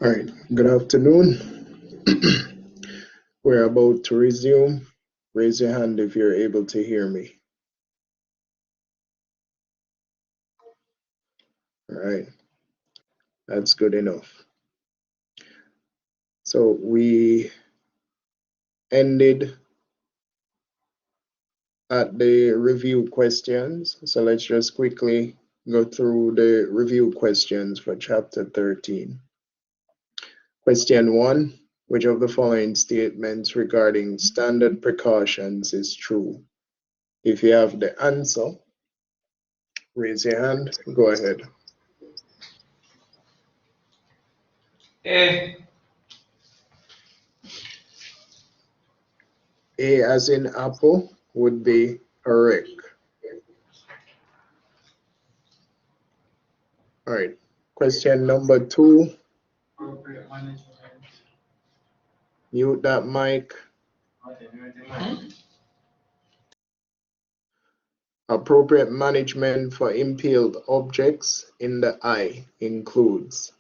All right, good afternoon. We're about to resume. Raise your hand if you're able to hear me. All right, that's good enough. So we ended at the review questions. So let's just quickly go through the review questions for chapter 13. Question 1, which of the following statements regarding standard precautions is true? If you have the answer, raise your hand, go ahead. A. A as in apple would be correct. All right. Question number 2. Mute that mic. Appropriate management for impaled objects in the eye includes.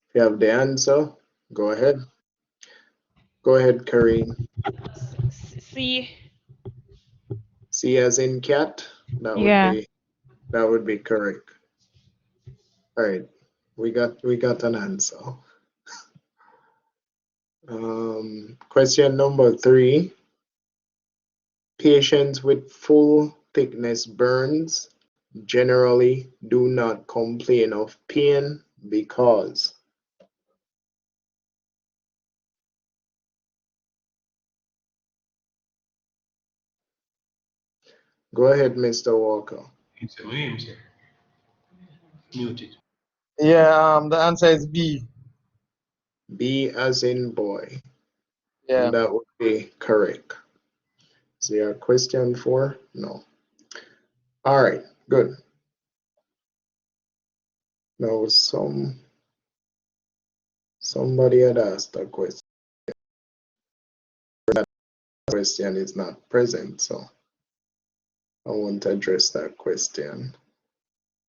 If you have the answer, go ahead. Go ahead, Karine. C. C as in cat. That would be correct. All right. We got an answer. Question number 3. Patients with full thickness burns generally do not complain of pain because. Go ahead, Mr. Walker. Muted. Yeah, the answer is B. B as in boy. Yeah. And that would be correct. Is there a question 4? No. All right, good. Now somebody had asked a question. That question is not present, so I won't address that question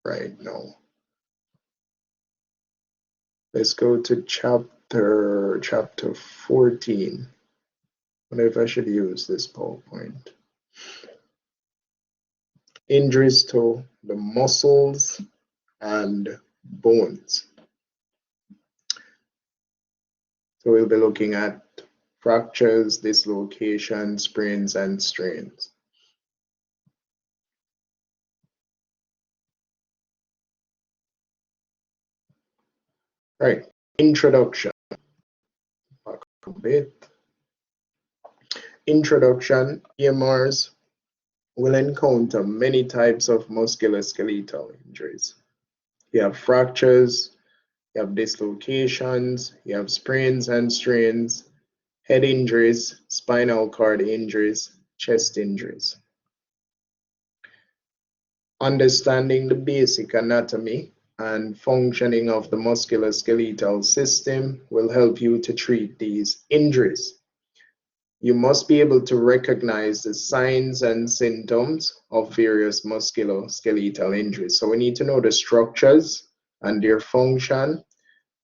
right now. Let's go to chapter 14. I wonder if I should use this PowerPoint. Injuries to the muscles and bones. So we'll be looking at fractures, dislocations, sprains, and strains. Right, introduction. Back a bit. Introduction, EMRs will encounter many types of musculoskeletal injuries. You have fractures, you have dislocations, you have sprains and strains, head injuries, spinal cord injuries, chest injuries. Understanding the basic anatomy and functioning of the musculoskeletal system will help you to treat these injuries. You must be able to recognize the signs and symptoms of various musculoskeletal injuries. So we need to know the structures and their function,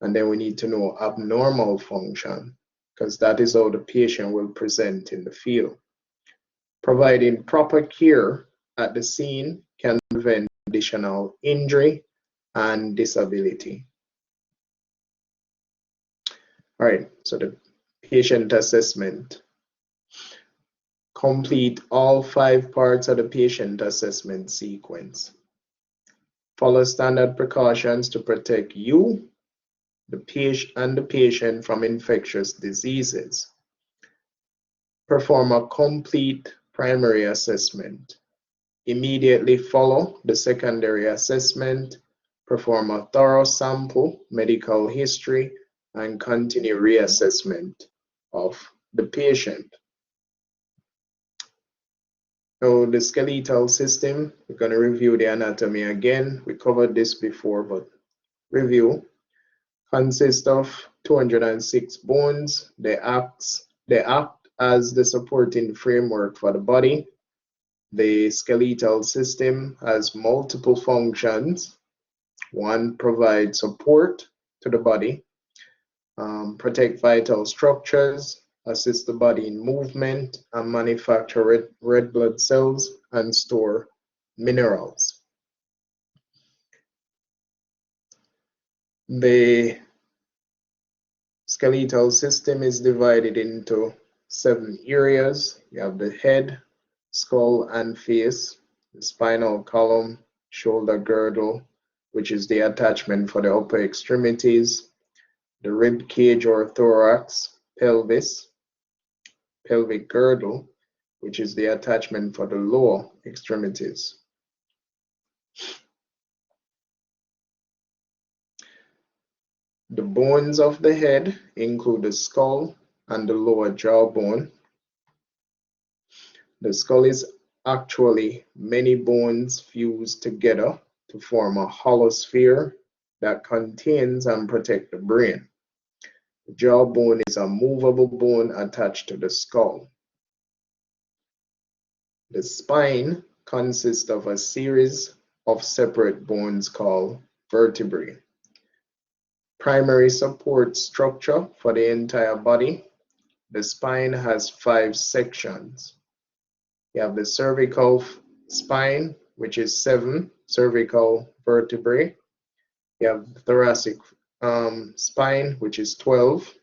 and then we need to know abnormal function, because that is how the patient will present in the field. Providing proper care at the scene can prevent additional injury and disability. All right, so the patient assessment. Complete all 5 parts of the patient assessment sequence. Follow standard precautions to protect you, the patient from infectious diseases. Perform a complete primary assessment. Immediately follow the secondary assessment. Perform a thorough sample, medical history, and continue reassessment of the patient. So the skeletal system, we're going to review the anatomy again. We covered this before, but review. Consists of 206 bones. They act as the supporting framework for the body. The skeletal system has multiple functions. One, provide support to the body, protect vital structures, assist the body in movement, and manufacture red blood cells and store minerals. The skeletal system is divided into 7 areas. You have the head, skull, and face, the spinal column, shoulder girdle, which is the attachment for the upper extremities, the rib cage or thorax, pelvis, pelvic girdle, which is the attachment for the lower extremities. The bones of the head include the skull and the lower jawbone. The skull is actually many bones fused together to form a hollow sphere that contains and protects the brain. The jawbone is a movable bone attached to the skull. The spine consists of a series of separate bones called vertebrae. Primary support structure for the entire body. The spine has 5 sections. You have the cervical spine, which is 7 cervical vertebrae. You have the thoracic spine, which is 12.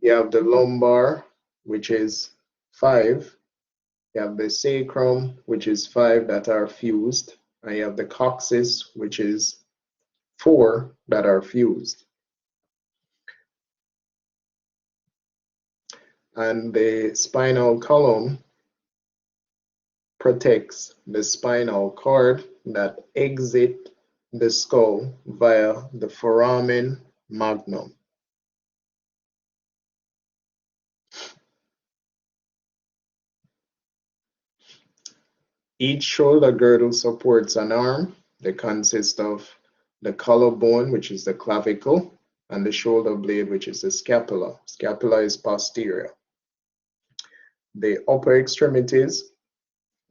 You have the lumbar, which is 5. You have the sacrum, which is 5 that are fused. And you have the coccyx, which is 4 that are fused. And the spinal column protects the spinal cord that exit the skull via the foramen magnum. Each shoulder girdle supports an arm. They consist of the collarbone, which is the clavicle, and the shoulder blade, which is the scapula. Scapula is posterior. The upper extremities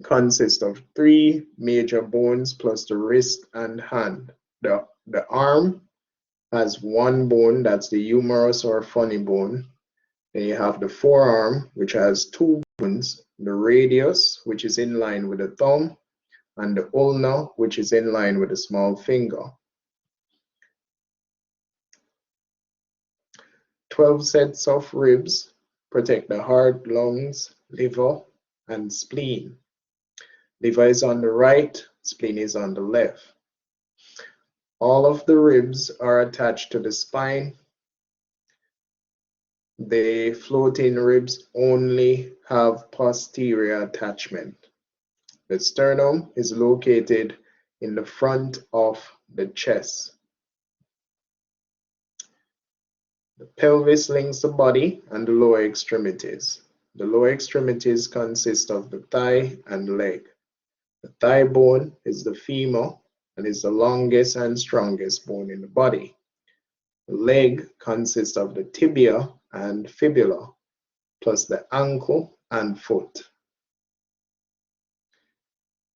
consist of 3 major bones plus the wrist and hand. The arm has 1 bone, that's the humerus or funny bone. Then you have the forearm, which has 2 bones, the radius, which is in line with the thumb, and the ulna, which is in line with the small finger. 12 sets of ribs protect the heart, lungs, liver, and spleen. Liver is on the right, spleen is on the left. All of the ribs are attached to the spine. The floating ribs only have posterior attachment. The sternum is located in the front of the chest. The pelvis links the body and the lower extremities. The lower extremities consist of the thigh and leg. The thigh bone is the femur and is the longest and strongest bone in the body. The leg consists of the tibia and fibula, plus the ankle and foot.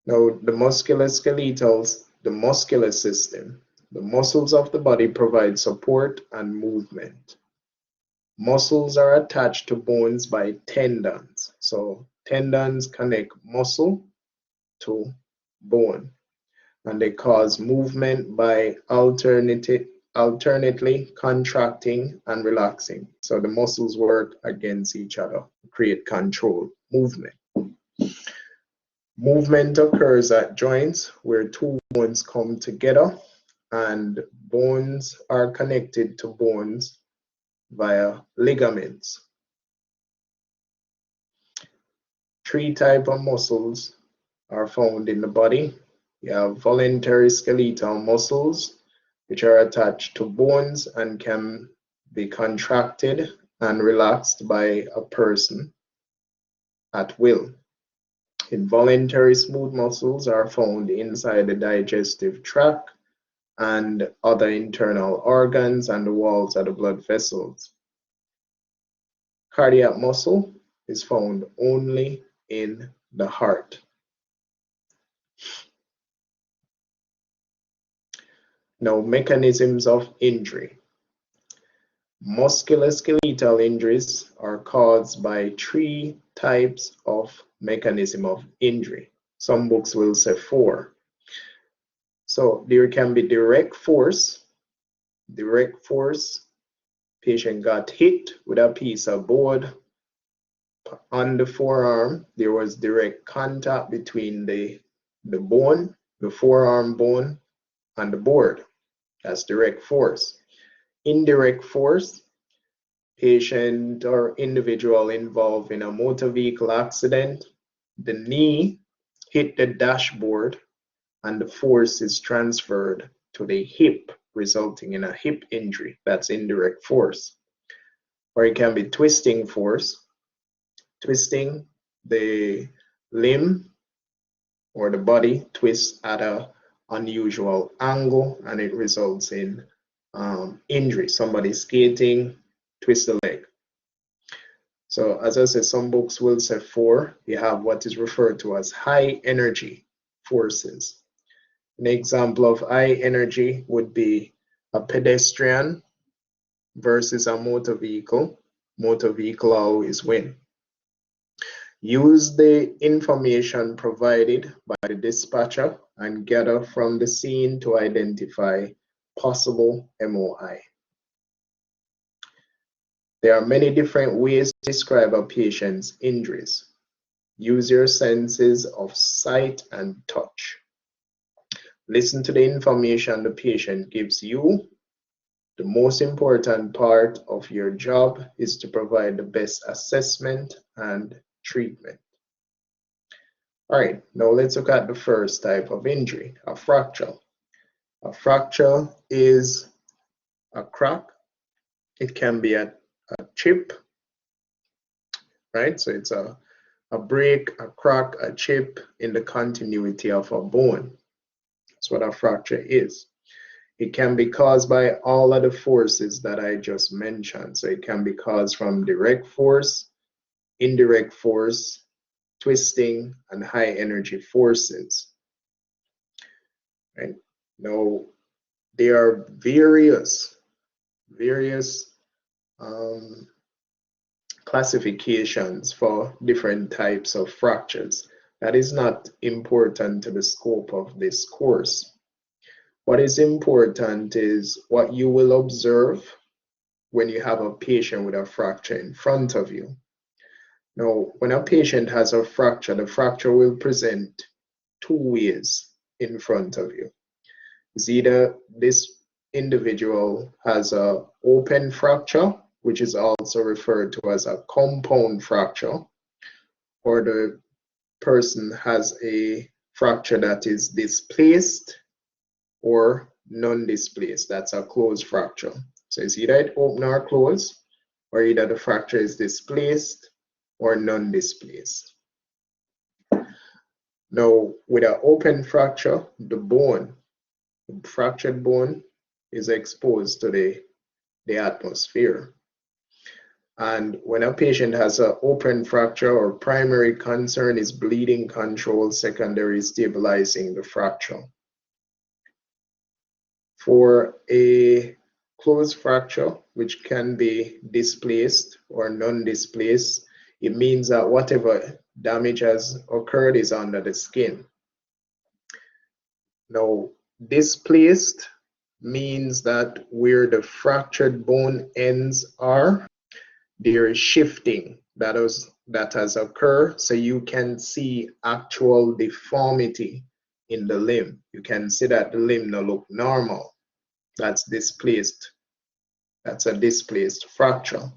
Now, the musculoskeletal, the muscular system, the muscles of the body provide support and movement. Muscles are attached to bones by tendons. So tendons connect muscle to bone, and they cause movement by alternately contracting and relaxing. So the muscles work against each other, create control, movement. Movement occurs at joints where 2 bones come together, and bones are connected to bones via ligaments. 3 types of muscles are found in the body. You have voluntary skeletal muscles, which are attached to bones and can be contracted and relaxed by a person at will. Involuntary smooth muscles are found inside the digestive tract and other internal organs and the walls of the blood vessels. Cardiac muscle is found only in the heart. Now, mechanisms of injury. Musculoskeletal injuries are caused by 3 types of mechanism of injury. Some books will say 4. So there can be direct force. Direct force, patient got hit with a piece of board on the forearm. There was direct contact between the bone, the forearm bone, and the board. That's direct force. Indirect force, patient or individual involved in a motor vehicle accident. The knee hit the dashboard and the force is transferred to the hip, resulting in a hip injury. That's indirect force. Or it can be twisting force. Twisting, the limb or the body twists at an unusual angle and it results in injury. Somebody skating, twist the leg. So as I said, some books will say 4. You have what is referred to as high energy forces. An example of high energy would be a pedestrian versus a motor vehicle. Motor vehicle always win. Use the information provided by the dispatcher and gather from the scene to identify possible MOI. There are many different ways to describe a patient's injuries. Use your senses of sight and touch. Listen to the information the patient gives you. The most important part of your job is to provide the best assessment and treatment. All right, now let's look at the first type of injury, a fracture. A fracture is a crack. It can be a chip, right? So it's a break, a crack, a chip in the continuity of a bone. That's what a fracture is. It can be caused by all of the forces that I just mentioned. So it can be caused from direct force, indirect force, twisting, and high energy forces. Right? Now, there are various classifications for different types of fractures. That is not important to the scope of this course. What is important is what you will observe when you have a patient with a fracture in front of you. Now, when a patient has a fracture, the fracture will present 2 ways in front of you. It's either this individual has an open fracture, which is also referred to as a compound fracture, or the person has a fracture that is displaced or non-displaced. That's a closed fracture. So it's either it open or closed, or either the fracture is displaced or non-displaced. Now, with an open fracture, the bone, the fractured bone, is exposed to the atmosphere. And when a patient has an open fracture, our primary concern is bleeding control, secondary stabilizing the fracture. For a closed fracture, which can be displaced or non-displaced, it means that whatever damage has occurred is under the skin. Now, displaced means that where the fractured bone ends are, there is shifting that has occurred, so you can see actual deformity in the limb. You can see that the limb now look normal. That's displaced. That's a displaced fracture.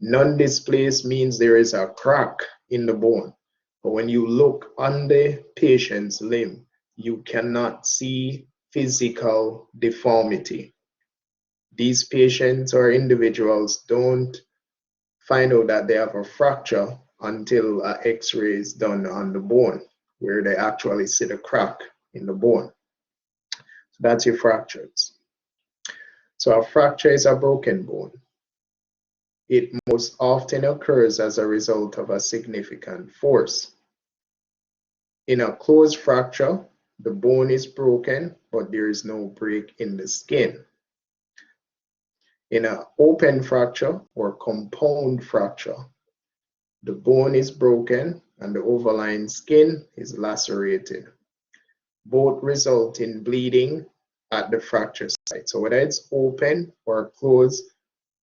Non-displaced means there is a crack in the bone. But when you look on the patient's limb, you cannot see physical deformity. These patients or individuals don't find out that they have a fracture until an X-ray is done on the bone, where they actually see the crack in the bone. So that's your fractures. So a fracture is a broken bone. It most often occurs as a result of a significant force. In a closed fracture, the bone is broken, but there is no break in the skin. In an open fracture or compound fracture, the bone is broken and the overlying skin is lacerated. Both result in bleeding at the fracture site. So whether it's open or closed,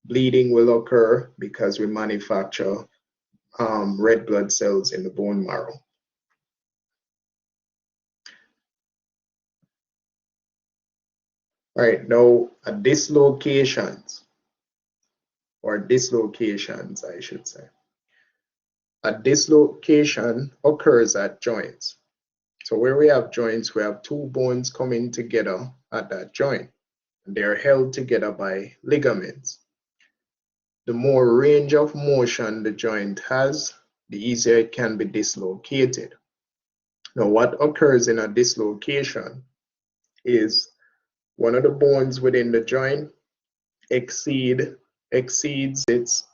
bleeding will occur because we manufacture red blood cells in the bone marrow. All right, now dislocations, I should say. A dislocation occurs at joints. So where we have joints, we have two bones coming together at that joint. They are held together by ligaments. The more range of motion the joint has, the easier it can be dislocated. Now, what occurs in a dislocation is one of the bones within the joint exceeds its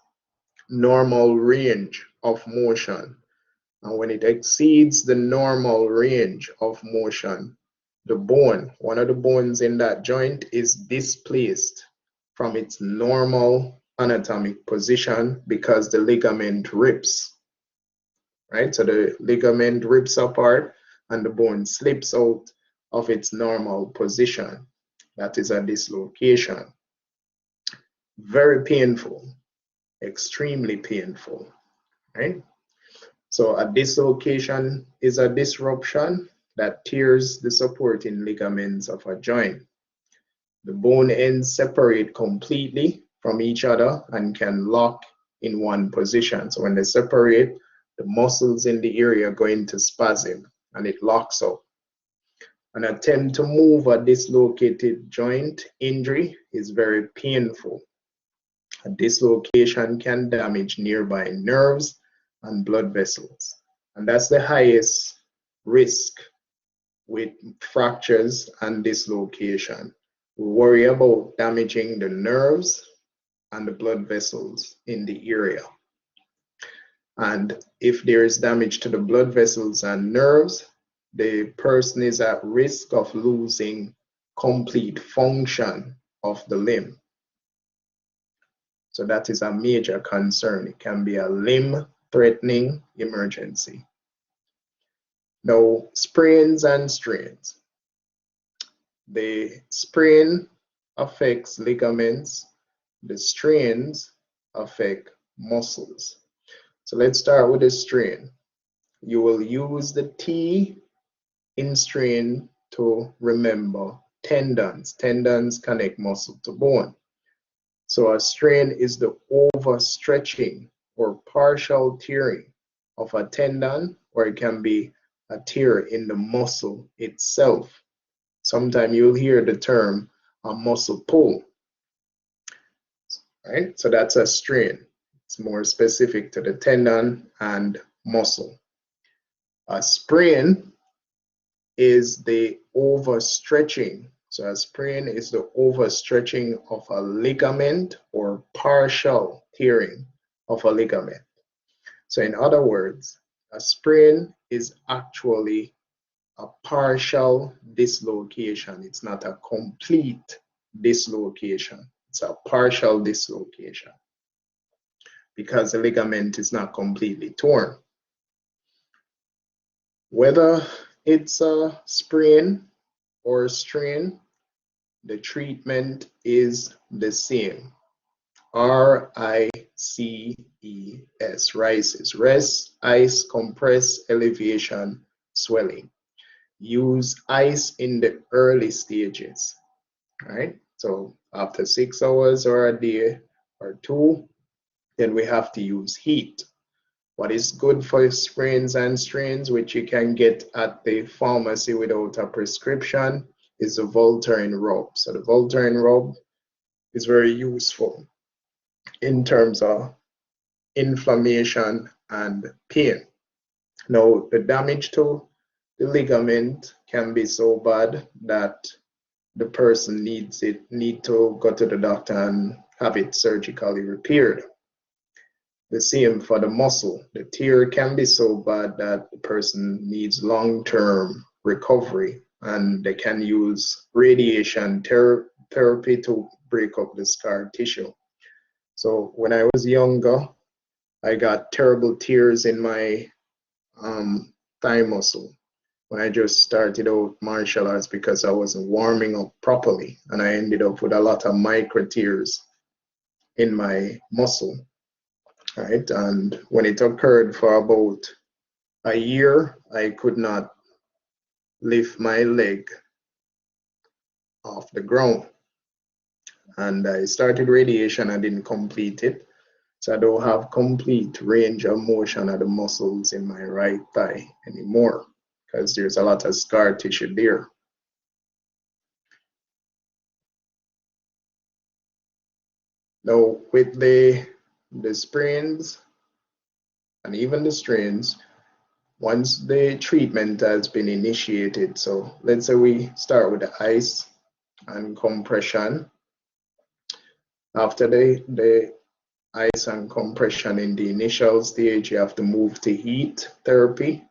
normal range of motion. And when it exceeds the normal range of motion, the bone, one of the bones in that joint, is displaced from its normal anatomic position because the ligament rips, right? So the ligament rips apart and the bone slips out of its normal position. That is a dislocation. Very painful, extremely painful, right? So a dislocation is a disruption that tears the supporting ligaments of a joint. The bone ends separate completely from each other and can lock in one position. So when they separate, the muscles in the area go into spasm and it locks up. An attempt to move a dislocated joint injury is very painful. A dislocation can damage nearby nerves and blood vessels. And that's the highest risk with fractures and dislocation. We worry about damaging the nerves and the blood vessels in the area. And if there is damage to the blood vessels and nerves, the person is at risk of losing complete function of the limb. So that is a major concern. It can be a limb-threatening emergency. Now, sprains and strains. The sprain affects ligaments. The strains affect muscles. So let's start with the strain. You will use the T in strain to remember tendons. Tendons connect muscle to bone. So a strain is the overstretching or partial tearing of a tendon, or it can be a tear in the muscle itself. Sometimes you'll hear the term a muscle pull, right? So that's a strain. It's more specific to the tendon and muscle. A sprain is the overstretching. So a sprain is the overstretching of a ligament or partial tearing of a ligament. So in other words, a sprain is actually a partial dislocation. It's not a complete dislocation. It's a partial dislocation because the ligament is not completely torn. Whether it's a sprain or a strain, the treatment is the same. RICES. RICE is rest, ice, compress, elevation, swelling. Use ice in the early stages, right? So after 6 hours or a day or two, then we have to use heat. What is good for sprains and strains, which you can get at the pharmacy without a prescription, is the Voltaren rub. So the Voltaren rub is very useful in terms of inflammation and pain. Now, the damage to the ligament can be so bad that the person need to go to the doctor and have it surgically repaired. The same for the muscle. The tear can be so bad that the person needs long-term recovery, and they can use radiation therapy to break up the scar tissue. So when I was younger, I got terrible tears in my thigh muscle when I just started out martial arts because I wasn't warming up properly, and I ended up with a lot of micro tears in my muscle. Right, and when it occurred for about a year, I could not lift my leg off the ground, and I started radiation. I didn't complete it, so I don't have complete range of motion of the muscles in my right thigh anymore because there's a lot of scar tissue there. Now with the sprains and even the strains, once the treatment has been initiated, so let's say we start with the ice and compression. After the ice and compression in the initial stage, you have to move to heat therapy.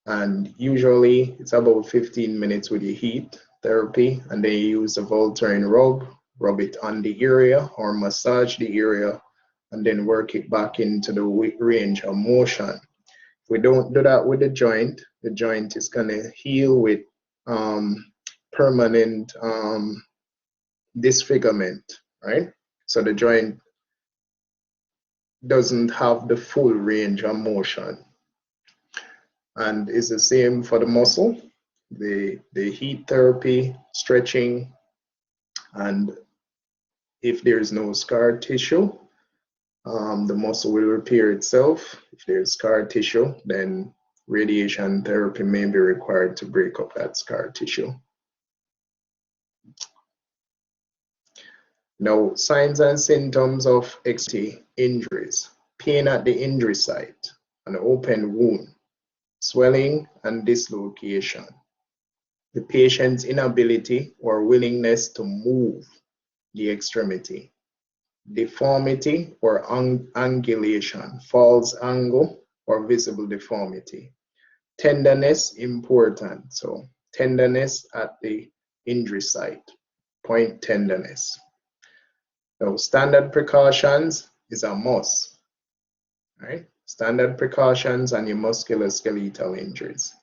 And usually it's about 15 minutes with your heat therapy, and then you use the Voltaren rub it on the area or massage the area, and then work it back into the range of motion. If we don't do that with the joint is going to heal with permanent disfigurement, right? So the joint doesn't have the full range of motion. And it's the same for the muscle, the heat therapy, stretching, and if there's no scar tissue, the muscle will repair itself. If there's scar tissue, then radiation therapy may be required to break up that scar tissue. Now, signs and symptoms of extremity injuries: pain at the injury site, an open wound, swelling and dislocation, the patient's inability or willingness to move the extremity, deformity or angulation, false angle or visible deformity, tenderness important, so tenderness at the injury site, point tenderness. Now, standard precautions is a must, right? Standard precautions on your musculoskeletal injuries.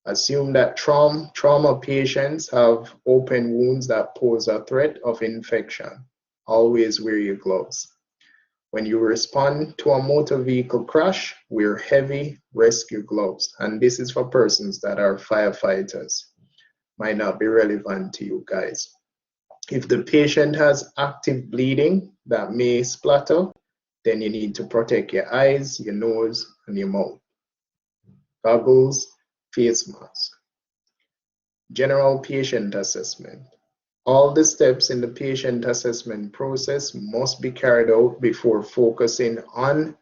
Assume that trauma patients have open wounds that pose a threat of infection. Always wear your gloves. When you respond to a motor vehicle crash, wear heavy rescue gloves. And this is for persons that are firefighters. Might not be relevant to you guys. If the patient has active bleeding that may splatter, then you need to protect your eyes, your nose, and your mouth. Goggles, face mask. General patient assessment. All the steps in the patient assessment process must be carried out before focusing on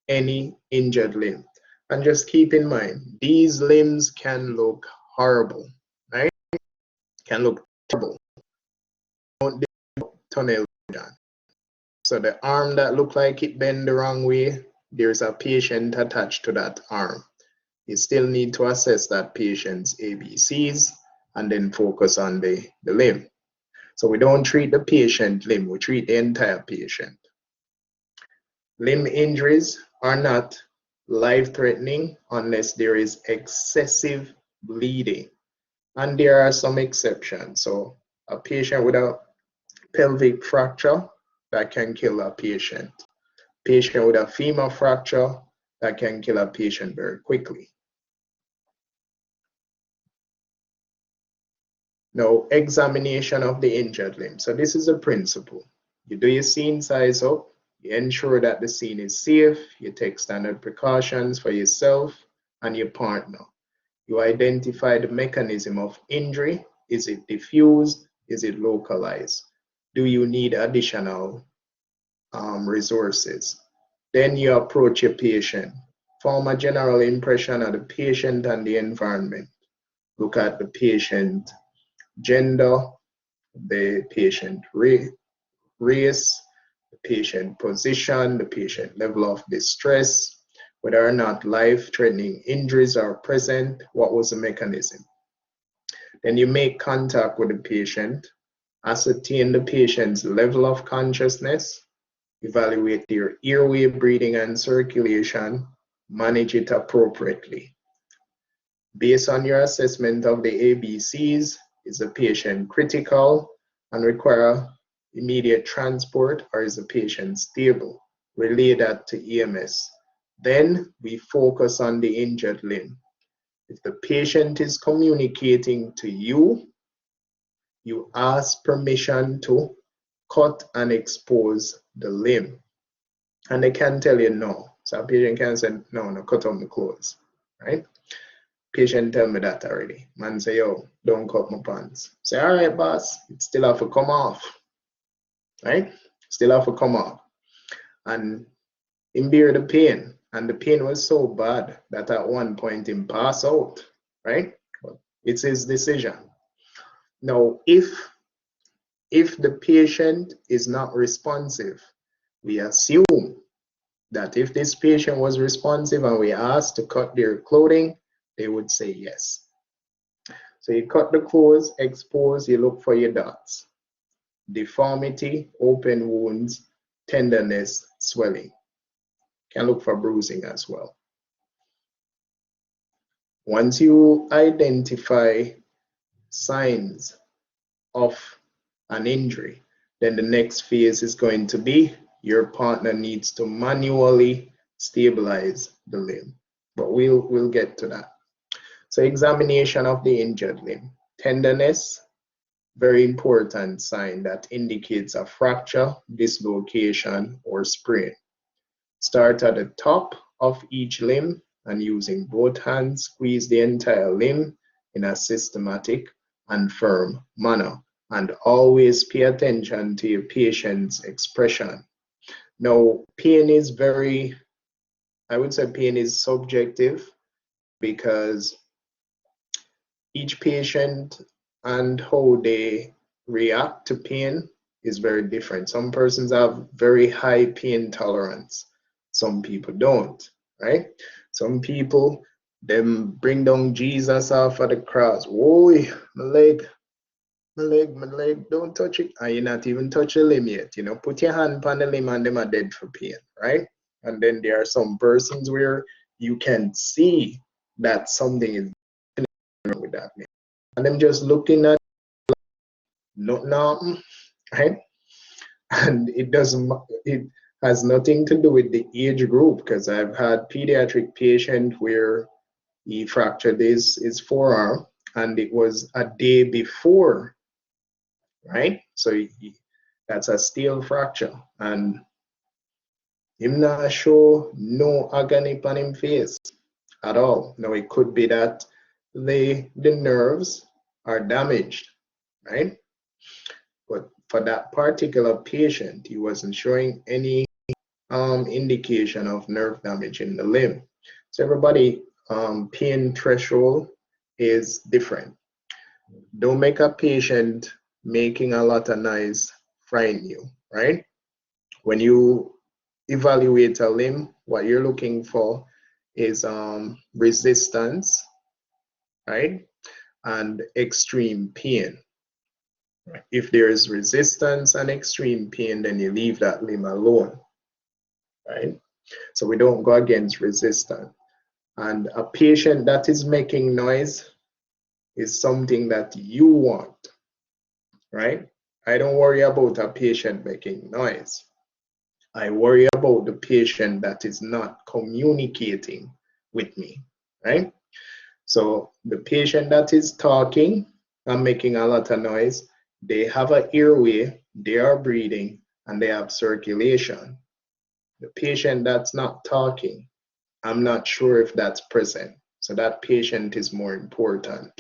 any injured limb. And just keep in mind, these limbs can look horrible, right? Can look terrible. Don't tunnel vision. So the arm that look like it bend the wrong way, there's a patient attached to that arm. You still need to assess that patient's ABCs and then focus on the limb. So we don't treat the patient limb, we treat the entire patient. Limb injuries are not life-threatening unless there is excessive bleeding. And there are some exceptions. So a patient with a pelvic fracture, that can kill a patient. Patient with a femur fracture, that can kill a patient very quickly. Now, examination of the injured limb. So this is a principle. You do your scene size up, you ensure that the scene is safe, you take standard precautions for yourself and your partner. You identify the mechanism of injury. Is it diffused? Is it localized? Do you need additional resources? Then you approach your patient. Form a general impression of the patient and the environment. Look at the patient gender, the patient race, the patient position, the patient level of distress, whether or not life-threatening injuries are present, what was the mechanism. Then you make contact with the patient, ascertain the patient's level of consciousness, evaluate their airway, breathing, and circulation, manage it appropriately. Based on your assessment of the ABCs, is the patient critical and require immediate transport, or is the patient stable? Relay that to EMS. Then we focus on the injured limb. If the patient is communicating to you, you ask permission to cut and expose the limb. And they can tell you no. So a patient can say, no, cut off my clothes, right? Patient tell me that already. Man say, yo, don't cut my pants. Say, all right, boss, it still have to come off, right? Still have to come off. And him bear the pain. And the pain was so bad that at one point him pass out, right? But it's his decision. Now, if the patient is not responsive, we assume that if this patient was responsive and we asked to cut their clothing, they would say yes. So you cut the clothes, expose, you look for your dots. Deformity, open wounds, tenderness, swelling. Can look for bruising as well. Once you identify signs of an injury, then the next phase is going to be your partner needs to manually stabilize the limb. But we'll get to that. So examination of the injured limb. Tenderness, very important sign that indicates a fracture, dislocation, or sprain. Start at the top of each limb and using both hands, squeeze the entire limb in a systematic and firm manner. And always pay attention to your patient's expression. Now, pain is very, I would say pain is subjective because each patient and how they react to pain is very different. Some persons have very high pain tolerance. Some people don't, right? Some people, them bring down Jesus off of the cross. Whoa, my leg, don't touch it. And you not even touch the limb yet. You know, put your hand on the limb and them are dead for pain, right? And then there are some persons where you can see that something is wrong with that limb. And them just looking at nothing, right? And it has nothing to do with the age group, because I've had pediatric patient where he fractured his forearm and it was a day before, right? So that's a steel fracture and him not show no agony on him face at all. Now it could be that the nerves are damaged, right? But for that particular patient, he wasn't showing any indication of nerve damage in the limb. So everybody pain threshold is different. Don't make a patient making a lot of noise frighten you, right? When you evaluate a limb, what you're looking for is resistance, right? And extreme pain. If there is resistance and extreme pain, then you leave that limb alone, right? So we don't go against resistance. And a patient that is making noise is something that you want, right? I don't worry about a patient making noise. I worry about the patient that is not communicating with me, right? So the patient that is talking and making a lot of noise, they have an airway, they are breathing, and they have circulation. The patient that's not talking, I'm not sure if that's present. So that patient is more important.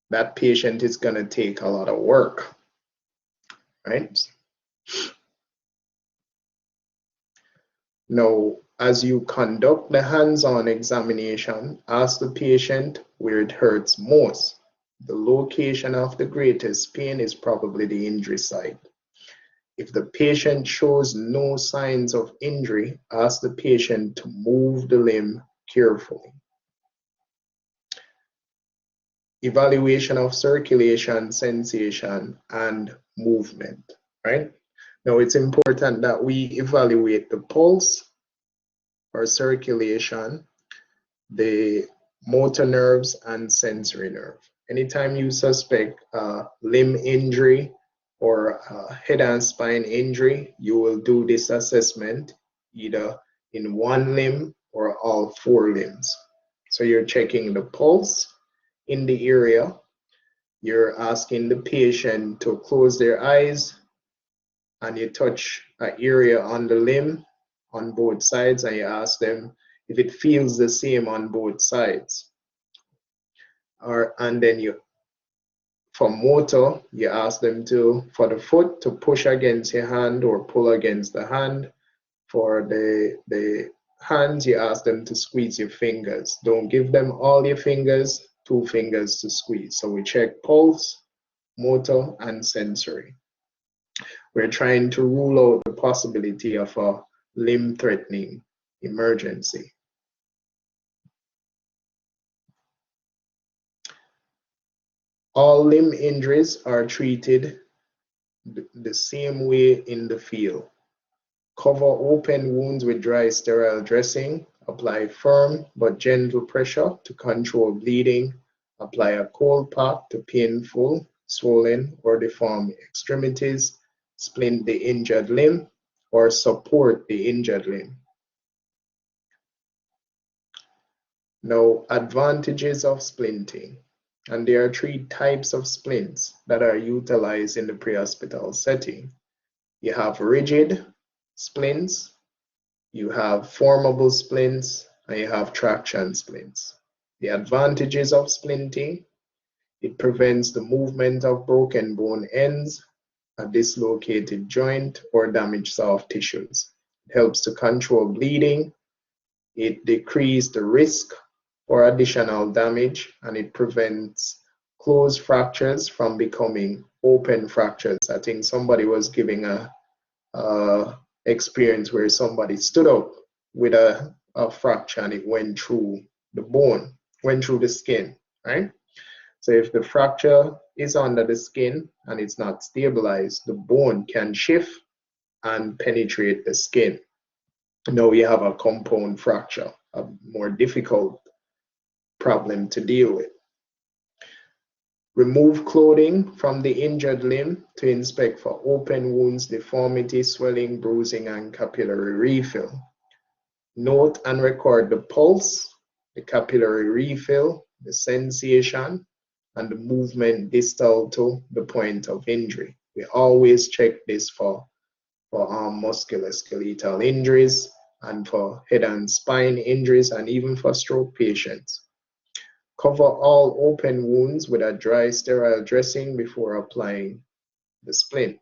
That patient is going to take a lot of work, right? Now, as you conduct the hands-on examination, ask the patient where it hurts most. The location of the greatest pain is probably the injury site. If the patient shows no signs of injury, ask the patient to move the limb carefully. Evaluation of circulation, sensation, and movement, right? Now it's important that we evaluate the pulse or circulation, the motor nerves, and sensory nerve. Anytime you suspect a limb injury or a head and spine injury, you will do this assessment either in one limb or all 4 limbs. So you're checking the pulse in the area, you're asking the patient to close their eyes, and you touch an area on the limb on both sides, and you ask them if it feels the same on both sides. And then for motor, you ask them for the foot to push against your hand or pull against the hand. For the hands, you ask them to squeeze your fingers. Don't give them all your fingers, 2 fingers to squeeze. So we check pulse, motor, and sensory. We're trying to rule out the possibility of a limb-threatening emergency. All limb injuries are treated the same way in the field. Cover open wounds with dry sterile dressing. Apply firm but gentle pressure to control bleeding. Apply a cold pack to painful, swollen, or deformed extremities. Splint the injured limb or support the injured limb. Now, advantages of splinting. And there are 3 types of splints that are utilized in the pre-hospital setting. You have rigid splints, you have formable splints, and you have traction splints. The advantages of splinting: it prevents the movement of broken bone ends, a dislocated joint, or damaged soft tissues. It helps to control bleeding, it decreases the risk for additional damage, and it prevents closed fractures from becoming open fractures. I think somebody was giving a experience where somebody stood up with a fracture and it went through the bone, went through the skin, right? So if the fracture is under the skin and it's not stabilized, the bone can shift and penetrate the skin. Now you have a compound fracture, a more difficult problem to deal with. Remove clothing from the injured limb to inspect for open wounds, deformity, swelling, bruising, and capillary refill. Note and record the pulse, the capillary refill, the sensation, and the movement distal to the point of injury. We always check this for musculoskeletal injuries and for head and spine injuries, and even for stroke patients. Cover all open wounds with a dry sterile dressing before applying the splint.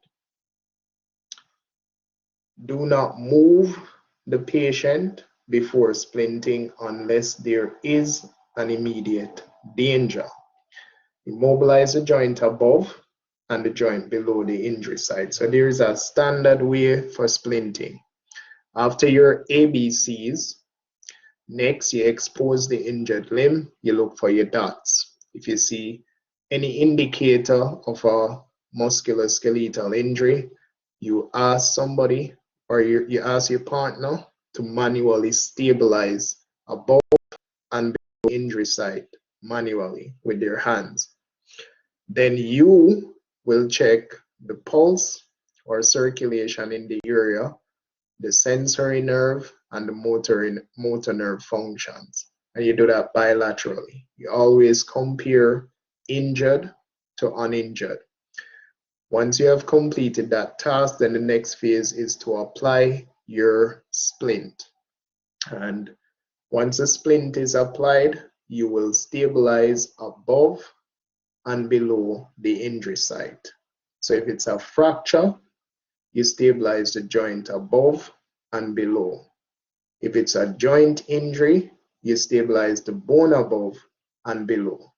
Do not move the patient before splinting unless there is an immediate danger. Immobilize the joint above and the joint below the injury site. So there is a standard way for splinting. After your ABCs, next you expose the injured limb, you look for your dots. If you see any indicator of a musculoskeletal injury, you ask somebody or you ask your partner to manually stabilize above and below the injury site manually with their hands. Then you will check the pulse or circulation in the area, the sensory nerve, and the motor nerve functions. And you do that bilaterally. You always compare injured to uninjured. Once you have completed that task, then the next phase is to apply your splint. And once the splint is applied, you will stabilize above and below the injury site. So if it's a fracture, you stabilize the joint above and below. If it's a joint injury, you stabilize the bone above and below.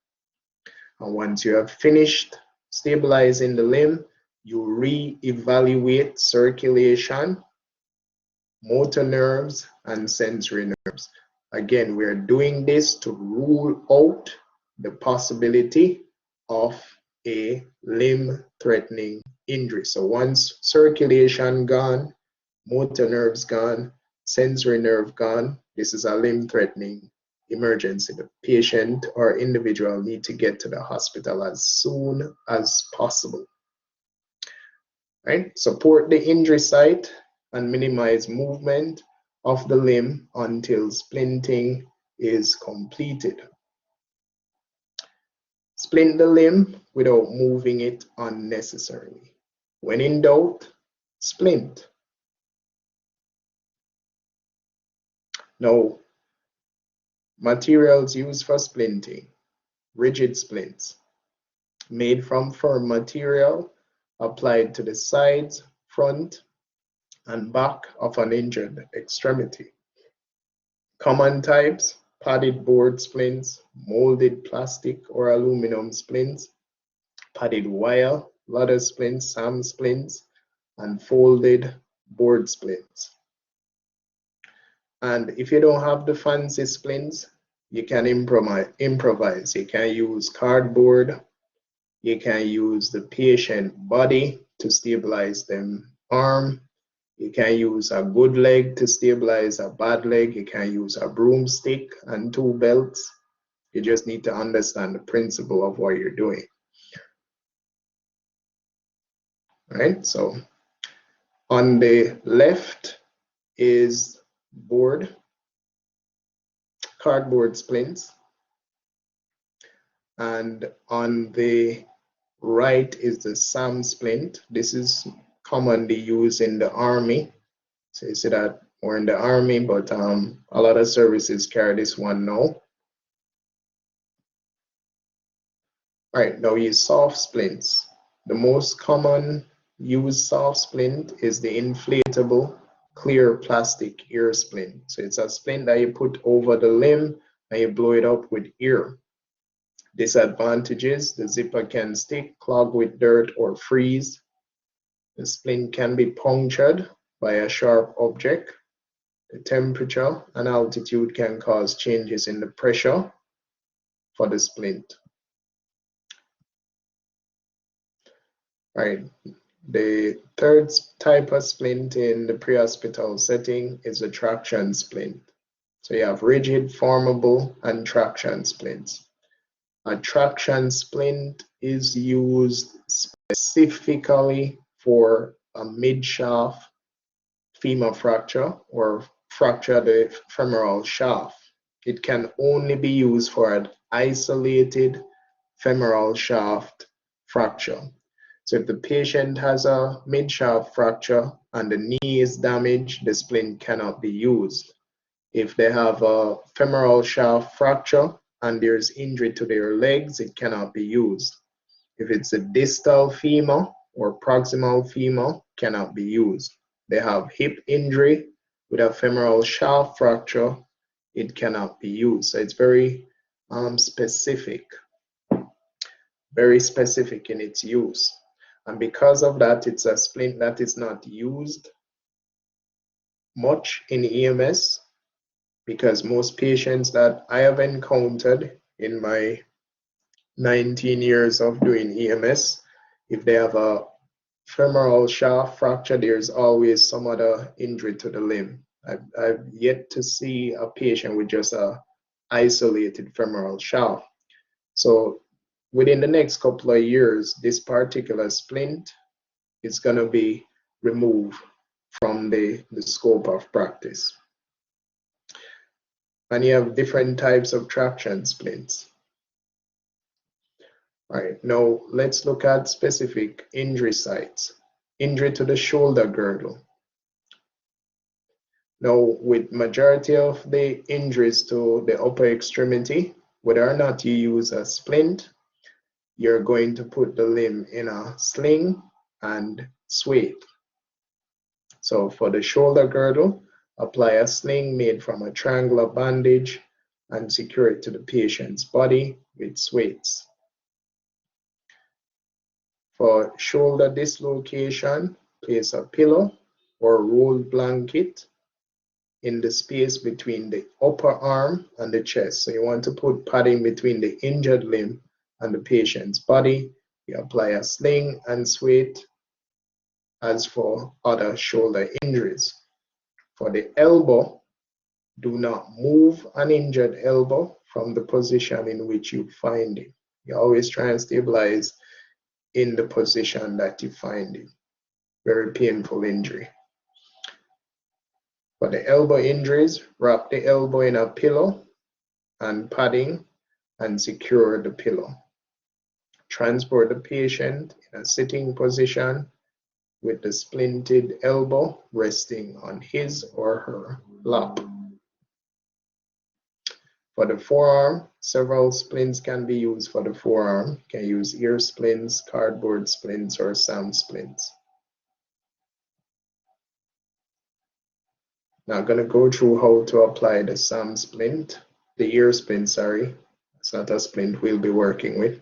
And once you have finished stabilizing the limb, you re-evaluate circulation, motor nerves, and sensory nerves. Again, we're doing this to rule out the possibility of a limb-threatening injury. So once circulation gone, motor nerves gone, sensory nerve gone, this is a limb-threatening emergency. The patient or individual need to get to the hospital as soon as possible. Right? Support the injury site and minimize movement of the limb until splinting is completed. Splint the limb without moving it unnecessarily. When in doubt, splint. Now, materials used for splinting. Rigid splints, made from firm material, applied to the sides, front, and back of an injured extremity. Common types: padded board splints, molded plastic or aluminum splints, padded wire, ladder splints, SAM splints, and folded board splints. And if you don't have the fancy splints, you can improvise. You can use cardboard. You can use the patient body to stabilize them arm. You can use a good leg to stabilize a bad leg. You can use a broomstick and 2 belts. You just need to understand the principle of what you're doing. All right, so on the left is cardboard splints, and on the right is the SAM splint. This is commonly used in the army. So you see that we're in the army, but a lot of services carry this one now. All right, now use soft splints. The most common used soft splint is the inflatable clear plastic ear splint. So it's a splint that you put over the limb and you blow it up with air. Disadvantages: the zipper can stick, clog with dirt, or freeze. The splint can be punctured by a sharp object. The temperature and altitude can cause changes in the pressure for the splint. Right. The third type of splint in the pre-hospital setting is a traction splint. So you have rigid, formable, and traction splints. A traction splint is used specifically for a mid-shaft femur fracture or fracture the femoral shaft. It can only be used for an isolated femoral shaft fracture. So if the patient has a mid-shaft fracture and the knee is damaged, the splint cannot be used. If they have a femoral shaft fracture and there's injury to their legs, it cannot be used. If it's a distal femur or proximal femur, cannot be used. They have hip injury with a femoral shaft fracture, it cannot be used. So it's very specific in its use. And because of that, it's a splint that is not used much in EMS, because most patients that I have encountered in my 19 years of doing EMS, if they have a femoral shaft fracture, there's always some other injury to the limb. I've yet to see a patient with just a isolated femoral shaft. So within the next couple of years, this particular splint is going to be removed from the scope of practice. And you have different types of traction splints. All right, now let's look at specific injury sites. Injury to the shoulder girdle. Now, with majority of the injuries to the upper extremity, whether or not you use a splint, you're going to put the limb in a sling and sway it. So for the shoulder girdle, apply a sling made from a triangular bandage and secure it to the patient's body with weights. For shoulder dislocation, place a pillow or rolled blanket in the space between the upper arm and the chest. So you want to put padding between the injured limb and the patient's body. You apply a sling and sway it as for other shoulder injuries. For the elbow, do not move an injured elbow from the position in which you find it. You always try and stabilize in the position that you find it. Very painful injury. For the elbow injuries, wrap the elbow in a pillow and padding and secure the pillow. Transport the patient in a sitting position with the splinted elbow resting on his or her lap. For the forearm, several splints can be used for the forearm. You can use ear splints, cardboard splints, or SAM splints. Now I'm going to go through how to apply the SAM splint, the ear splint, sorry. It's not a splint we'll be working with.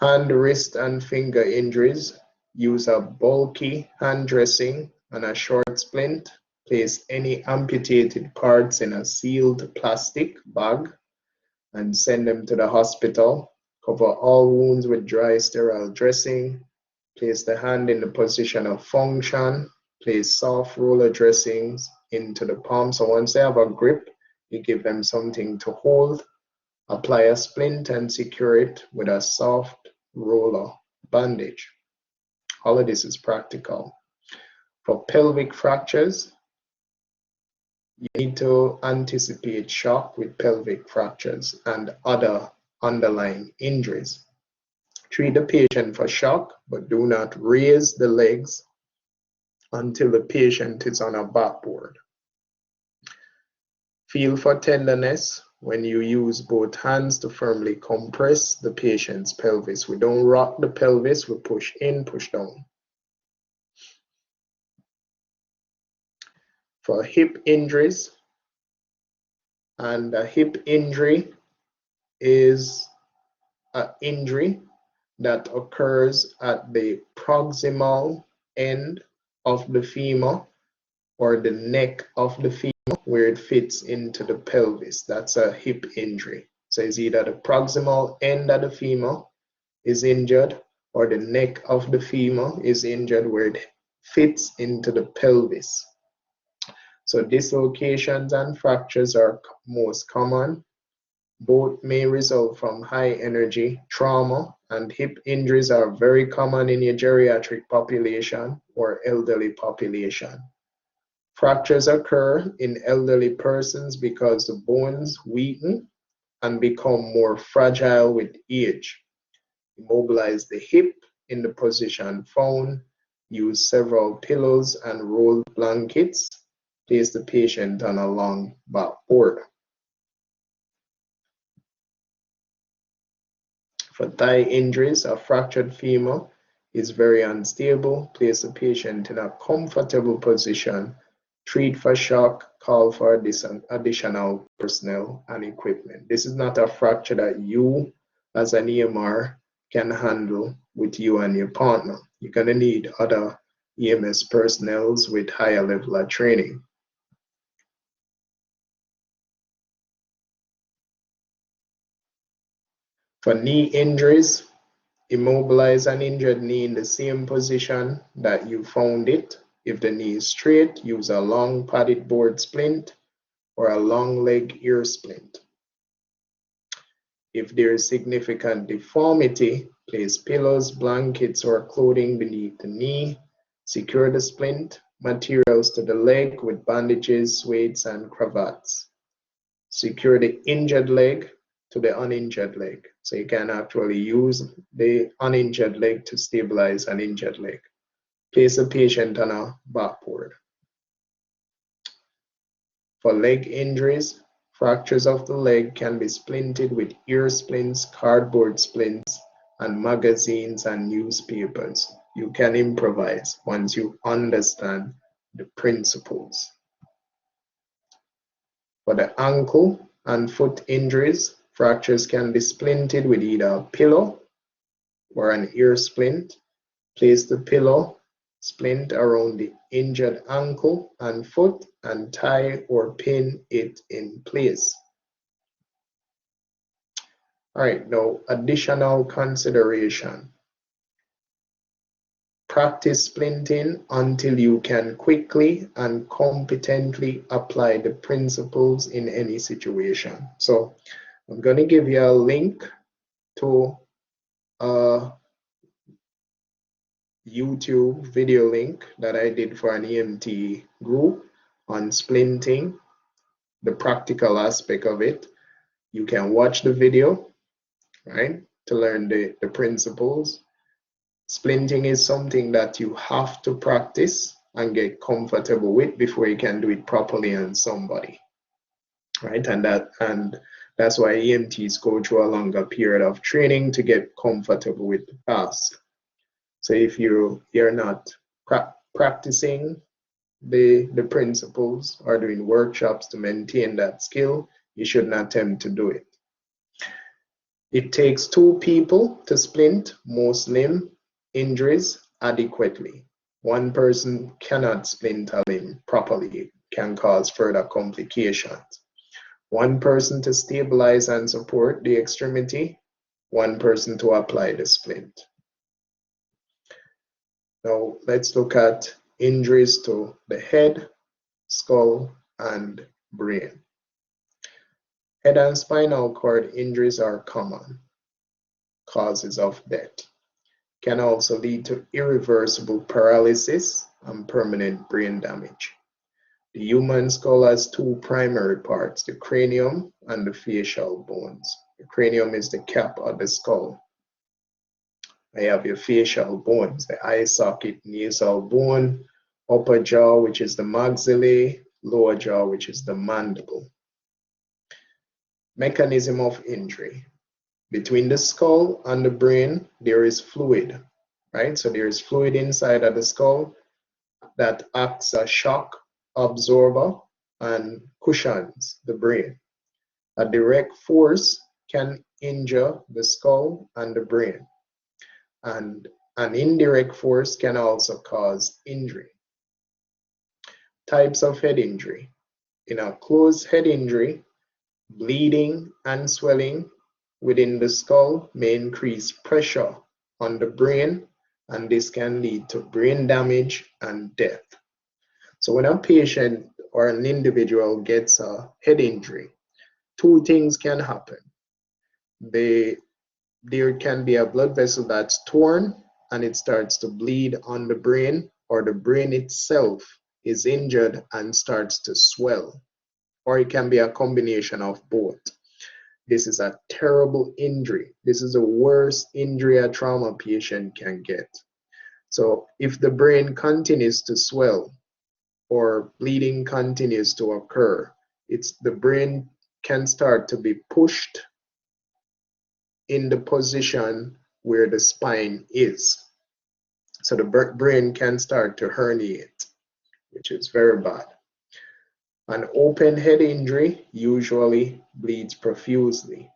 Hand, wrist, and finger injuries. Use a bulky hand dressing and a short splint. Place any amputated parts in a sealed plastic bag and send them to the hospital. Cover all wounds with dry sterile dressing. Place the hand in the position of function. Place soft roller dressings into the palm. So once they have a grip, you give them something to hold. Apply a splint and secure it with a soft roller bandage. All of this is practical. For pelvic fractures, you need to anticipate shock with pelvic fractures and other underlying injuries. Treat the patient for shock, but do not raise the legs until the patient is on a backboard. Feel for tenderness when you use both hands to firmly compress the patient's pelvis. We don't rock the pelvis, we push in, push down. For hip injuries, and a hip injury is an injury that occurs at the proximal end of the femur or the neck of the femur where it fits into the pelvis. That's a hip injury. So it's either the proximal end of the femur is injured or the neck of the femur is injured where it fits into the pelvis. So dislocations and fractures are most common. Both may result from high energy trauma, and hip injuries are very common in your geriatric population or elderly population. Fractures occur in elderly persons because the bones weaken and become more fragile with age. Immobilize the hip in the position found. Use several pillows and rolled blankets. Place the patient on a long backboard. For thigh injuries, a fractured femur is very unstable. Place the patient in a comfortable position. Treat for shock. Call for additional personnel and equipment. This is not a fracture that you as an EMR can handle with you and your partner. You're going to need other EMS personnel with higher level of training. For knee injuries, immobilize an injured knee in the same position that you found it. If the knee is straight, use a long padded board splint or a long leg ear splint. If there is significant deformity, place pillows, blankets, or clothing beneath the knee. Secure the splint materials to the leg with bandages, weights, and cravats. Secure the injured leg to the uninjured leg. So you can actually use the uninjured leg to stabilize an injured leg. Place the patient on a backboard. For leg injuries, fractures of the leg can be splinted with ear splints, cardboard splints, and magazines and newspapers. You can improvise once you understand the principles. For the ankle and foot injuries, fractures can be splinted with either a pillow or an ear splint. Place the pillow splint around the injured ankle and foot and tie or pin it in place. All right, now additional consideration. Practice splinting until you can quickly and competently apply the principles in any situation. So I'm going to give you a link to a YouTube video link that I did for an EMT group on splinting, the practical aspect of it. You can watch the video, right, to learn the principles. Splinting is something that you have to practice and get comfortable with before you can do it properly on somebody, right? And that's why EMTs go through a longer period of training to get comfortable with the task. So if you're not practicing the principles or doing workshops to maintain that skill, you shouldn't attempt to do it. It takes 2 people to splint most limb injuries adequately. 1 person cannot splint a limb properly. It can cause further complications. 1 person to stabilize and support the extremity, 1 person to apply the splint. Now let's look at injuries to the head, skull, and brain. Head and spinal cord injuries are common causes of death. Can also lead to irreversible paralysis and permanent brain damage. The human skull has 2 primary parts, the cranium and the facial bones. The cranium is the cap of the skull. I have your facial bones, the eye socket, nasal bone, upper jaw, which is the maxillae, lower jaw, which is the mandible. Mechanism of injury. Between the skull and the brain, there is fluid, right? So there is fluid inside of the skull that acts as shock absorber and cushions the brain. A direct force can injure the skull and the brain, and an indirect force can also cause injury. Types of head injury. In a closed head injury, bleeding and swelling within the skull may increase pressure on the brain, and this can lead to brain damage and death. So when a patient or an individual gets a head injury, 2 things can happen. There can be a blood vessel that's torn and it starts to bleed on the brain, or the brain itself is injured and starts to swell, or it can be a combination of both. This is a terrible injury. This is the worst injury a trauma patient can get. So if the brain continues to swell or bleeding continues to occur, the brain can start to be pushed in the position where the spine is. So the brain can start to herniate, which is very bad. An open head injury usually bleeds profusely.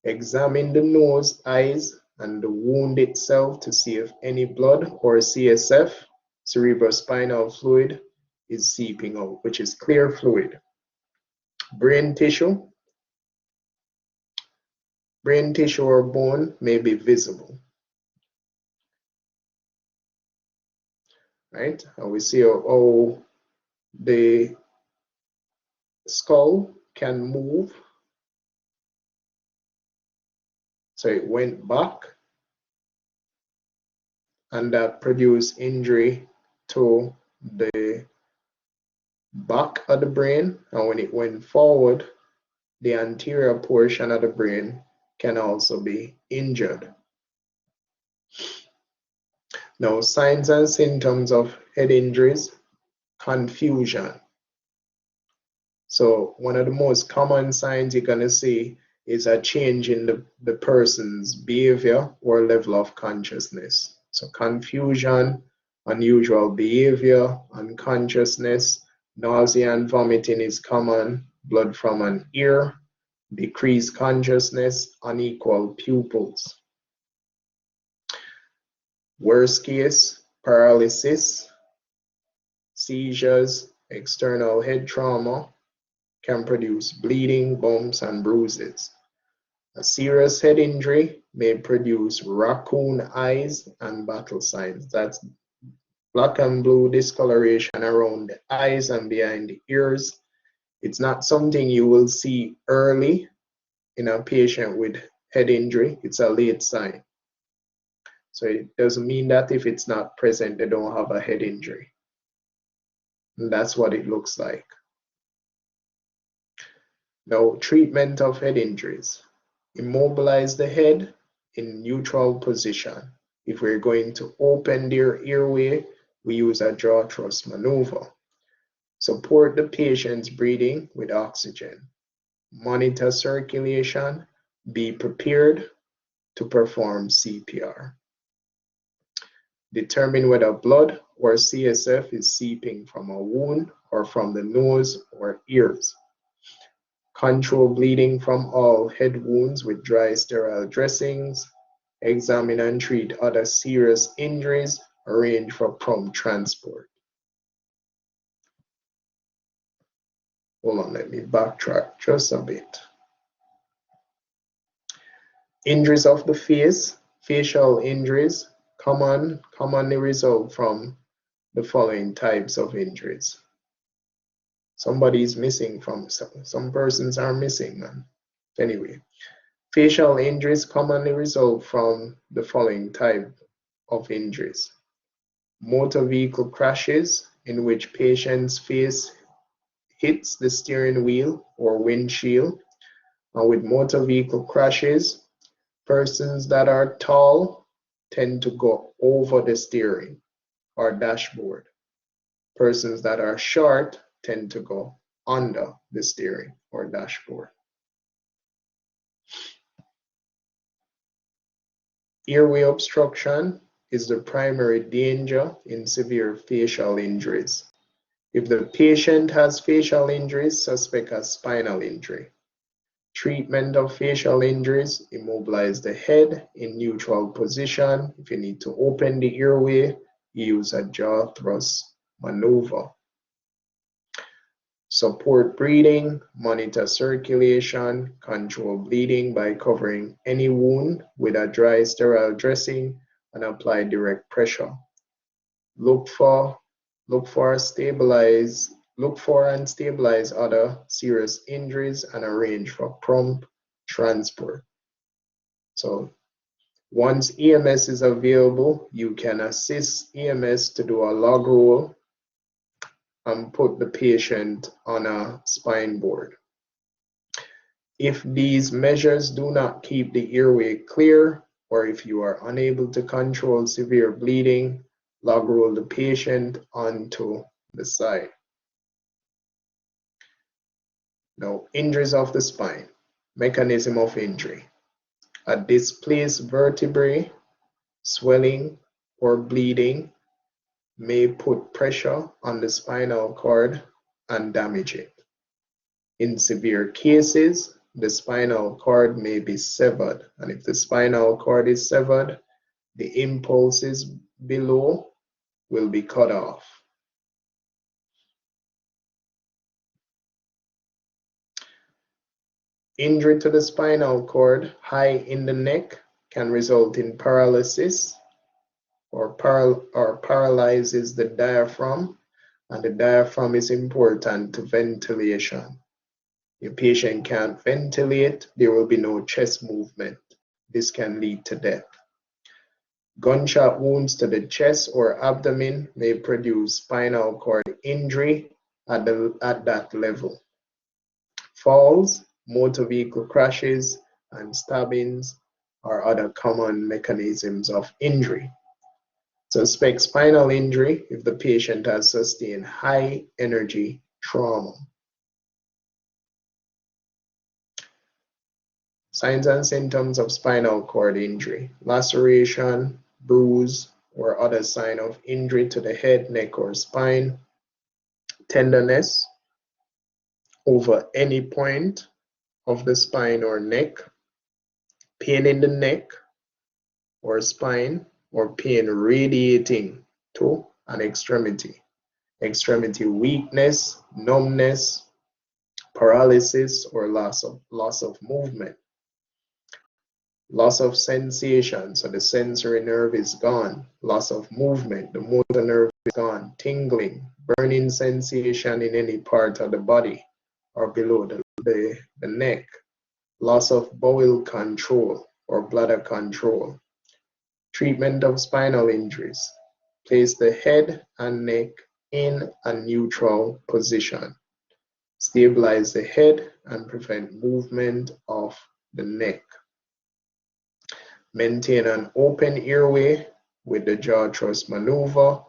Examine the nose, eyes, and the wound itself to see if any blood or CSF, cerebrospinal fluid, is seeping out, which is clear fluid. Brain tissue or bone may be visible. Right? And we see how the skull can move. So it went back, and that produced injury to the back of the brain. And when it went forward, the anterior portion of the brain can also be injured. Now, signs and symptoms of head injuries: confusion. So one of the most common signs you're going to see is a change in the person's behavior or level of consciousness. So confusion, unusual behavior, unconsciousness, nausea and vomiting is common, blood from an ear, decreased consciousness, unequal pupils. Worst case, paralysis, seizures, external head trauma can produce bleeding, bumps, and bruises. A serious head injury may produce raccoon eyes and battle signs. That's black and blue discoloration around the eyes and behind the ears. It's not something you will see early in a patient with head injury. It's a late sign. So it doesn't mean that if it's not present, they don't have a head injury. And that's what it looks like. Now, treatment of head injuries. Immobilize the head in neutral position. If we're going to open their airway, we use a jaw thrust maneuver. Support the patient's breathing with oxygen. Monitor circulation. Be prepared to perform CPR. Determine whether blood or CSF is seeping from a wound or from the nose or ears. Control bleeding from all head wounds with dry sterile dressings. Examine and treat other serious injuries. Arrange for prompt transport. Hold on, let me backtrack just a bit. Injuries of the face, facial injuries, commonly result from the following types of injuries. Somebody is missing from some persons are missing, man. Anyway, facial injuries commonly result from the following type of injuries. Motor vehicle crashes in which patient's face hits the steering wheel or windshield. And with motor vehicle crashes, persons that are tall tend to go over the steering or dashboard. Persons that are short tend to go under the steering or dashboard. Airway obstruction is the primary danger in severe facial injuries. If the patient has facial injuries, suspect a spinal injury. Treatment of facial injuries, immobilize the head in neutral position. If you need to open the airway, use a jaw thrust maneuver. Support breathing, monitor circulation, control bleeding by covering any wound with a dry sterile dressing and apply direct pressure. Look for and stabilize other serious injuries and arrange for prompt transport. So once EMS is available, you can assist EMS to do a log roll and put the patient on a spine board. If these measures do not keep the airway clear, or if you are unable to control severe bleeding, log roll the patient onto the side. Now, injuries of the spine. Mechanism of injury. A displaced vertebrae, swelling, or bleeding may put pressure on the spinal cord and damage it. In severe cases, the spinal cord may be severed, and if the spinal cord is severed, the impulses below will be cut off. Injury to the spinal cord high in the neck can result in paralysis or paralyzes the diaphragm, and the diaphragm is important to ventilation. If the patient can't ventilate, there will be no chest movement. This can lead to death. Gunshot wounds to the chest or abdomen may produce spinal cord injury at that level. Falls, motor vehicle crashes, and stabbings are other common mechanisms of injury. Suspect spinal injury if the patient has sustained high energy trauma. Signs and symptoms of spinal cord injury: laceration, bruise, or other sign of injury to the head, neck, or spine. Tenderness over any point of the spine or neck. Pain in the neck or spine or pain radiating to an extremity. Extremity weakness, numbness, paralysis, or loss of movement. Loss of sensation, so the sensory nerve is gone. Loss of movement, the motor nerve is gone. Tingling, burning sensation in any part of the body or below the neck. Loss of bowel control or bladder control. Treatment of spinal injuries. Place the head and neck in a neutral position. Stabilize the head and prevent movement of the neck. Maintain an open airway with the jaw thrust maneuver.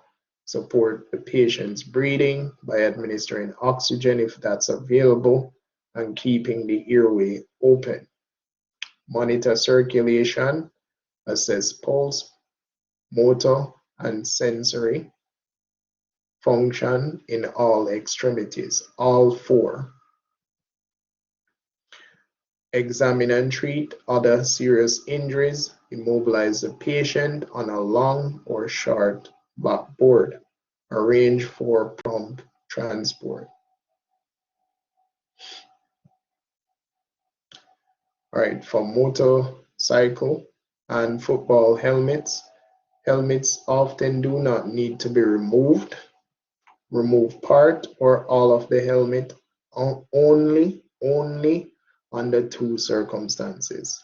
Support the patient's breathing by administering oxygen if that's available and keeping the airway open. Monitor circulation, assess pulse, motor, and sensory function in all extremities, all four. Examine and treat other serious injuries. Immobilize the patient on a long or short backboard. Arrange for prompt transport. All right, for motorcycle and football helmets, helmets often do not need to be removed. Remove part or all of the helmet only under two circumstances: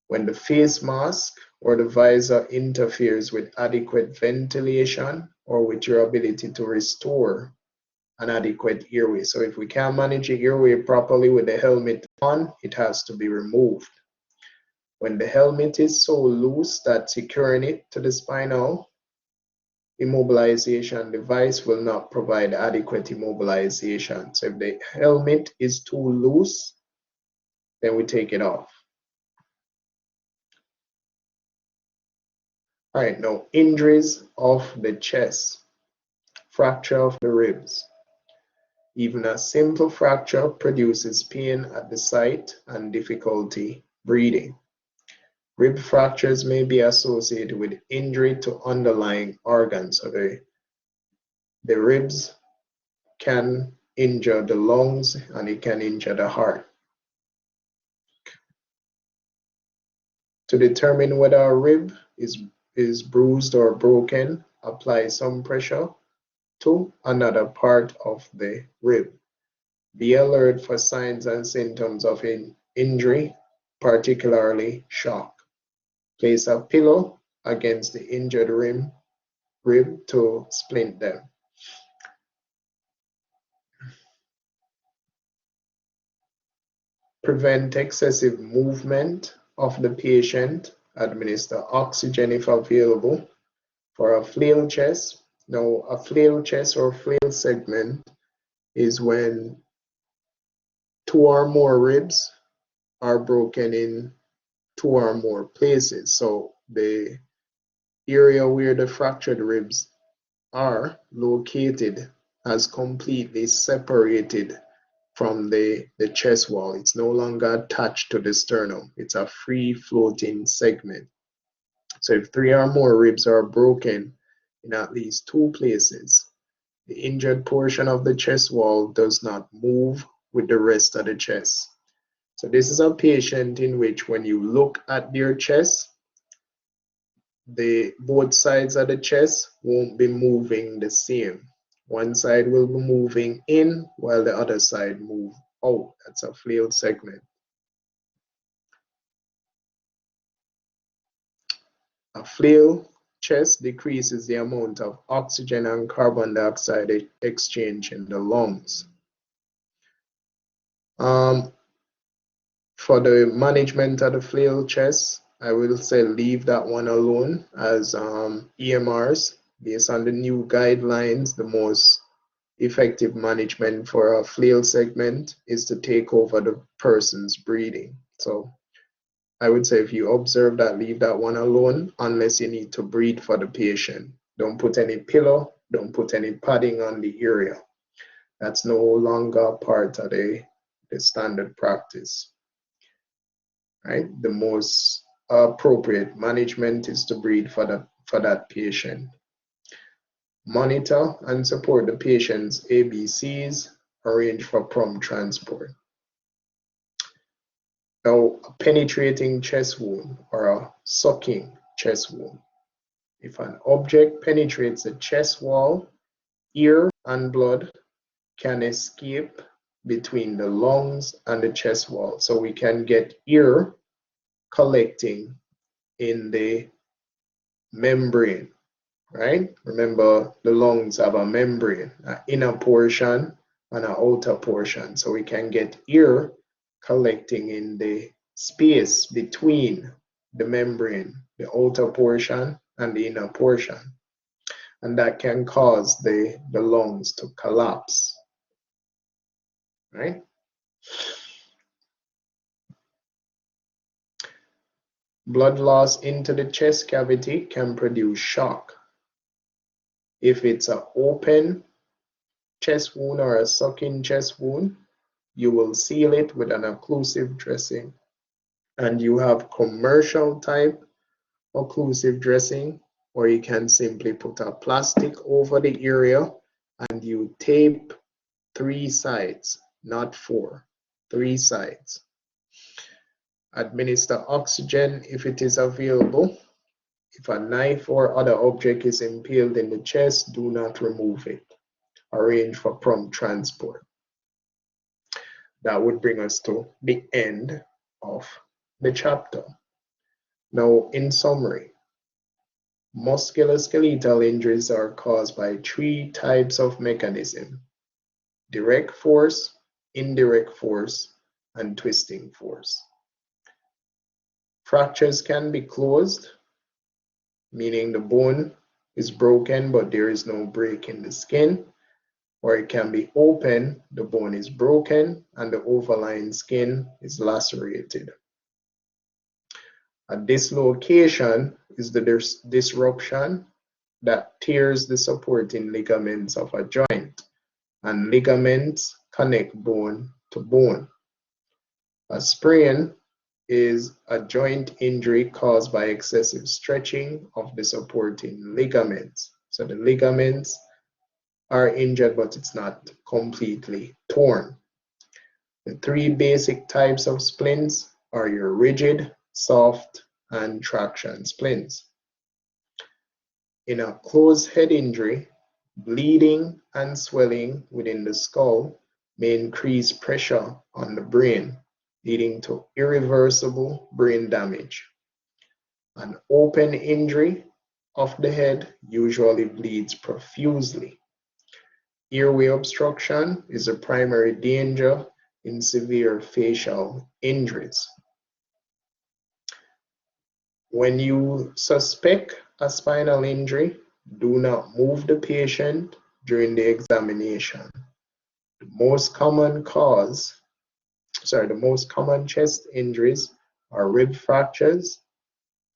when the face mask or the visor interferes with adequate ventilation or with your ability to restore an adequate airway. So if we can't manage the airway properly with the helmet on, it has to be removed. When the helmet is so loose that securing it to the spinal immobilization device will not provide adequate immobilization. So if the helmet is too loose, then we take it off. All right, now injuries of the chest, fracture of the ribs. Even a simple fracture produces pain at the site and difficulty breathing. Rib fractures may be associated with injury to underlying organs. So the ribs can injure the lungs and it can injure the heart. To determine whether a rib is bruised or broken, apply some pressure to another part of the rib. Be alert for signs and symptoms of injury, particularly shock. Place a pillow against the injured rib to splint them. Prevent excessive movement of the patient. Administer oxygen if available. For a flail chest, now a flail chest or flail segment is when two or more ribs are broken in two or more places. So the area where the fractured ribs are located has completely separated from the chest wall. It's no longer attached to the sternum. It's a free floating segment. So if three or more ribs are broken in at least two places, the injured portion of the chest wall does not move with the rest of the chest. So this is a patient in which when you look at their chest, both sides of the chest won't be moving the same. One side will be moving in while the other side move out. That's a flail segment. A flail chest decreases the amount of oxygen and carbon dioxide exchange in the lungs. For the management of the flail chest, I will say leave that one alone, as EMRs, based on the new guidelines, the most effective management for a flail segment is to take over the person's breathing. So I would say if you observe that, leave that one alone unless you need to breathe for the patient. Don't put any pillow, don't put any padding on the area. That's no longer part of the standard practice. Right? The most appropriate management is to breathe for that patient. Monitor and support the patient's ABCs, arrange for prompt transport. Now, a penetrating chest wound or a sucking chest wound. If an object penetrates the chest wall, air and blood can escape between the lungs and the chest wall. So we can get air collecting in the membrane, right? Remember, the lungs have a membrane, an inner portion and an outer portion. So we can get air collecting in the space between the membrane, the outer portion and the inner portion. And that can cause the lungs to collapse, right? Blood loss into the chest cavity can produce shock. If it's an open chest wound or a sucking chest wound, you will seal it with an occlusive dressing. And you have commercial type occlusive dressing, or you can simply put a plastic over the area and you tape 3 sides, not 4, 3 sides. Administer oxygen if it is available. If a knife or other object is impaled in the chest, do not remove it. Arrange for prompt transport. That would bring us to the end of the chapter. Now, in summary, musculoskeletal injuries are caused by 3 types of mechanism: direct force, indirect force, and twisting force. Fractures can be closed, meaning the bone is broken but there is no break in the skin, or it can be open, the bone is broken and the overlying skin is lacerated. A dislocation is the disruption that tears the supporting ligaments of a joint, and ligaments connect bone to bone. A sprain is a joint injury caused by excessive stretching of the supporting ligaments. So the ligaments are injured, but it's not completely torn. The 3 basic types of splints are your rigid, soft, and traction splints. In a closed head injury, bleeding and swelling within the skull may increase pressure on the brain, leading to irreversible brain damage. An open injury of the head usually bleeds profusely. Airway obstruction is a primary danger in severe facial injuries. When you suspect a spinal injury, do not move the patient during the examination. The most common chest injuries are rib fractures,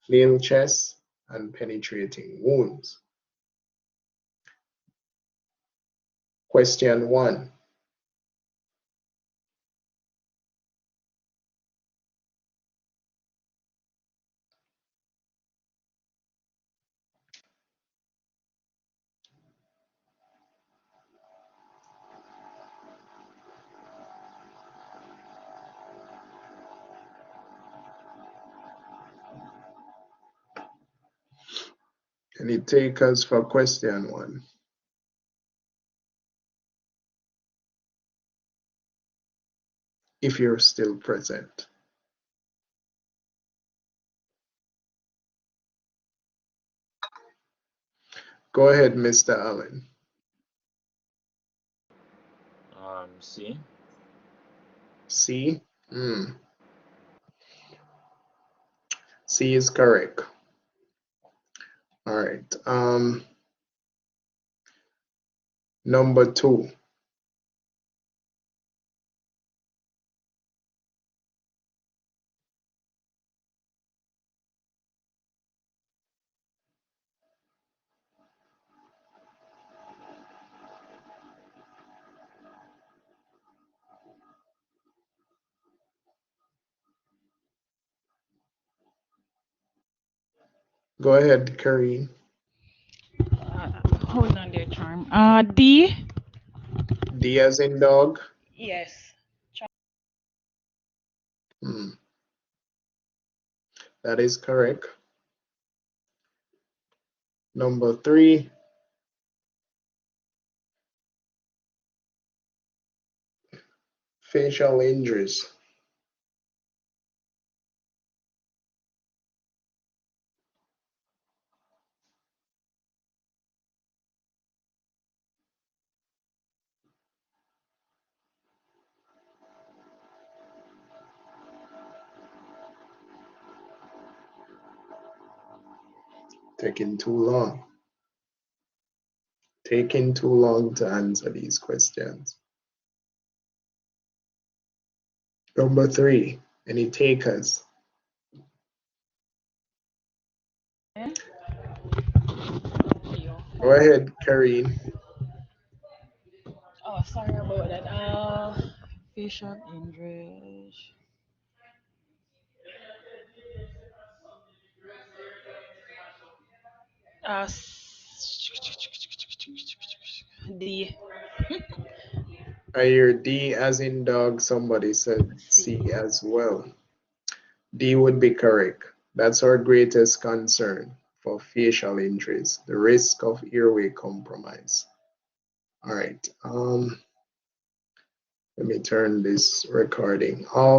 flail chest, and penetrating wounds. Question 1. Can you take us for question 1? If you're still present. Go ahead, Mr. Allen. C. C? C is correct. All right. Number 2. Go ahead, Karine. Hold on there, Charm. D. D as in dog. Yes. That is correct. Number 3. Facial injuries. Taking too long. Taking too long to answer these questions. Number 3. Any takers? Go ahead, Karine. Oh, sorry about that. Facial injuries. D. I hear D as in dog. Somebody said C. C as well. D would be correct. That's our greatest concern for facial injuries, the risk of airway compromise. All right. Let me turn this recording off.